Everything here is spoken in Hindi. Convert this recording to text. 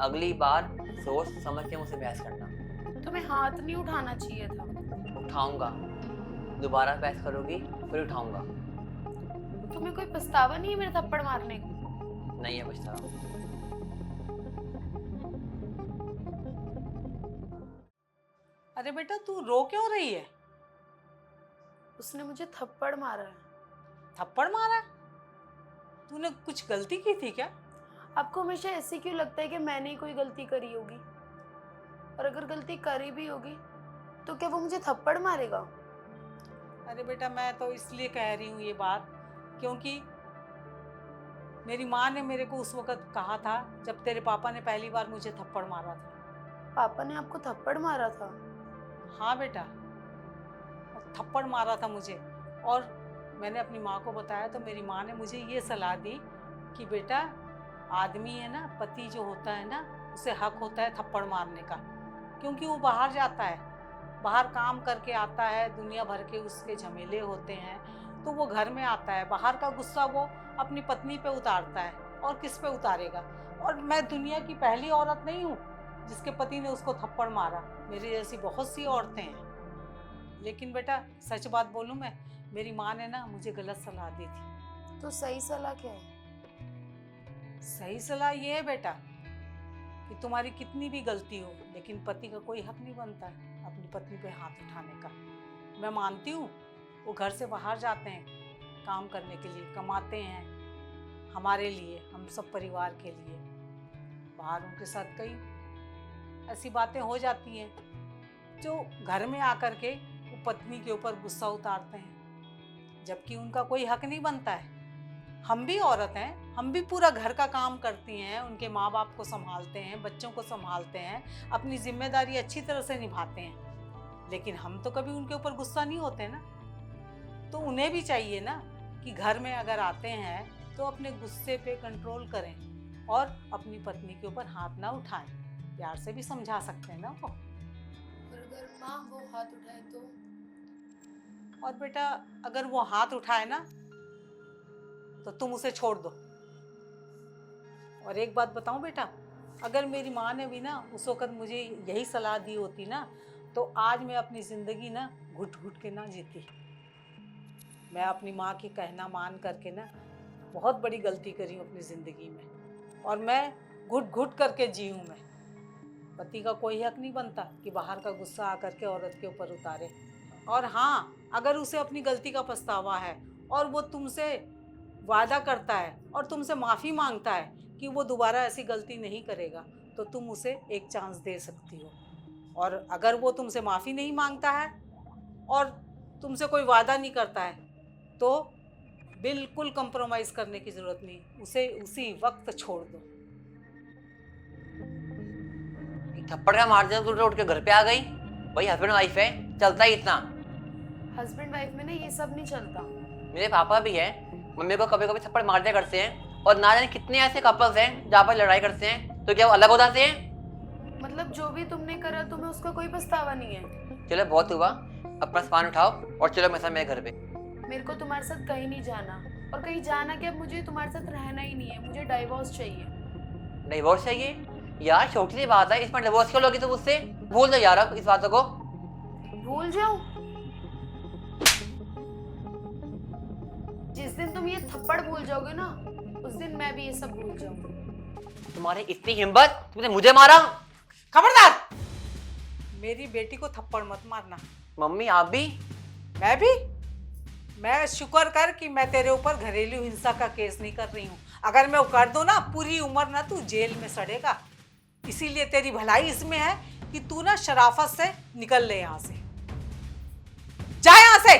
अगली बार सोच समझ के मुझसे बहस करना। तुम्हें हाथ नहीं उठाना चाहिए था। उठाऊंगा, दोबारा बहस करोगी फिर उठाऊंगा। तुम्हें कोई पछतावा नहीं है मेरे थप्पड़ मारने का? नहीं है पछतावा। अरे बेटा तू रो क्यों रही है? उसने मुझे थप्पड़ मारा है। थप्पड़ मारा? तूने कुछ गलती की थी क्या? आपको हमेशा ऐसे क्यों लगता है कि मैंने ही कोई गलती करी होगी? और अगर गलती करी भी होगी तो क्या वो मुझे थप्पड़ मारेगा? अरे बेटा मैं तो इसलिए कह रही हूँ ये बात क्योंकि मेरी माँ ने मेरे को उस वक़्त कहा था जब तेरे पापा ने पहली बार मुझे थप्पड़ मारा था। पापा ने आपको थप्पड़ मारा था? हाँ बेटा, थप्पड़ मारा था मुझे। और मैंने अपनी माँ को बताया तो मेरी माँ ने मुझे ये सलाह दी कि बेटा आदमी है ना, पति जो होता है ना, उसे हक होता है थप्पड़ मारने का, क्योंकि वो बाहर जाता है, बाहर काम करके आता है, दुनिया भर के उसके झमेले होते हैं, तो वो घर में आता है, बाहर का गुस्सा वो अपनी पत्नी पे उतारता है और किस पे उतारेगा। और मैं दुनिया की पहली औरत नहीं हूँ जिसके पति ने उसको थप्पड़ मारा, मेरी जैसी बहुत सी औरतें हैं। लेकिन बेटा सच बात बोलूँ मैं, मेरी माँ ने ना मुझे गलत सलाह दी थी। तो सही सलाह क्या है? सही सलाह ये है बेटा कि तुम्हारी कितनी भी गलती हो लेकिन पति का कोई हक नहीं बनता है अपनी पत्नी पे हाथ उठाने का। मैं मानती हूँ वो घर से बाहर जाते हैं काम करने के लिए, कमाते हैं हमारे लिए, हम सब परिवार के लिए। बाहर उनके साथ कई ऐसी बातें हो जाती हैं जो घर में आकर के वो पत्नी के ऊपर गुस्सा उतारते हैं, जबकि उनका कोई हक नहीं बनता है। हम भी औरत हैं, हम भी पूरा घर का काम करती हैं, उनके माँ बाप को संभालते हैं, बच्चों को संभालते हैं, अपनी जिम्मेदारी अच्छी तरह से निभाते हैं, लेकिन हम तो कभी उनके ऊपर गुस्सा नहीं होते ना। तो उन्हें भी चाहिए ना कि घर में अगर आते हैं तो अपने गुस्से पे कंट्रोल करें और अपनी पत्नी के ऊपर हाथ ना उठाएं। प्यार से भी समझा सकते हैं ना वो। और अगर माँ वो हाथ उठाए तो? और बेटा अगर वो हाथ उठाए ना तो तुम उसे छोड़ दो। और एक बात बताऊं बेटा, अगर मेरी माँ ने भी ना उस वक़्त मुझे यही सलाह दी होती ना तो आज मैं अपनी ज़िंदगी ना घुट घुट के ना जीती। मैं अपनी माँ की कहना मान करके ना बहुत बड़ी गलती करी हूँ अपनी ज़िंदगी में, और मैं घुट घुट करके जी हूँ। मैं पति का कोई हक नहीं बनता कि बाहर का गुस्सा आकर के औरत के ऊपर उतारे। और हाँ, अगर उसे अपनी गलती का पछतावा है और वो तुमसे वादा करता है और तुमसे माफ़ी मांगता है कि वो दोबारा ऐसी गलती नहीं करेगा, तो तुम उसे एक चांस दे सकती हो। और अगर वो तुमसे माफ़ी नहीं मांगता है और तुमसे कोई वादा नहीं करता है तो बिल्कुल कंप्रोमाइज़ करने की ज़रूरत नहीं, उसे उसी वक्त छोड़ दो। एक थप्पड़ का मार दिया तो उठ के घर पे आ गई। भाई हस्बैंड वाइफ है, चलता ही इतना। हस्बैंड वाइफ में ना ये सब नहीं चलता। मेरे पापा भी है, मम्मी को कभी कभी थप्पड़ मार दिया करते हैं, और ना जाने कितने ऐसे कपल्स हैं जहाँ पर लड़ाई करते हैं, तो क्या वो अलग हो जाते हैं? मतलब जो भी तुमने करा तुम्हें उसका कोई पछतावा नहीं है? चलो बहुत हुआ, अपना सामान उठाओ और चलो मेरे साथ मेरे घर पे। मेरे को तुम्हारे साथ कहीं नहीं जाना, और कहीं जाना कि अब मुझे तुम्हारे साथ रहना ही नहीं है, मुझे डाइवोर्स चाहिए। डिवोर्स चाहिए? यार छोटी सी बात है, इसमें डिवोर्स क्यों लोगी तुम मुझसे? भूल दो यार अब इस बातों को। भूल जाऊं? जिस दिन तुम ये थप्पड़ भूल जाओगे ना उस दिन मैं भी ये सब भूल जाऊंगी। तुम्हारी इतनी हिम्मत, तुमने मुझे मारा? खबरदार, मेरी बेटी को थप्पड़ मत मारना। मम्मी आप भी? मैं भी? मैं शुक्र कर कि मैं तेरे ऊपर घरेलू हिंसा का केस नहीं कर रही हूँ। अगर मैं वो कर दूँ ना, पूरी उम्र ना तू जेल में सड़ेगा। इसीलिए तेरी भलाई इसमें है कि तू ना शराफत से निकल ले यहाँ से। जा यहाँ से।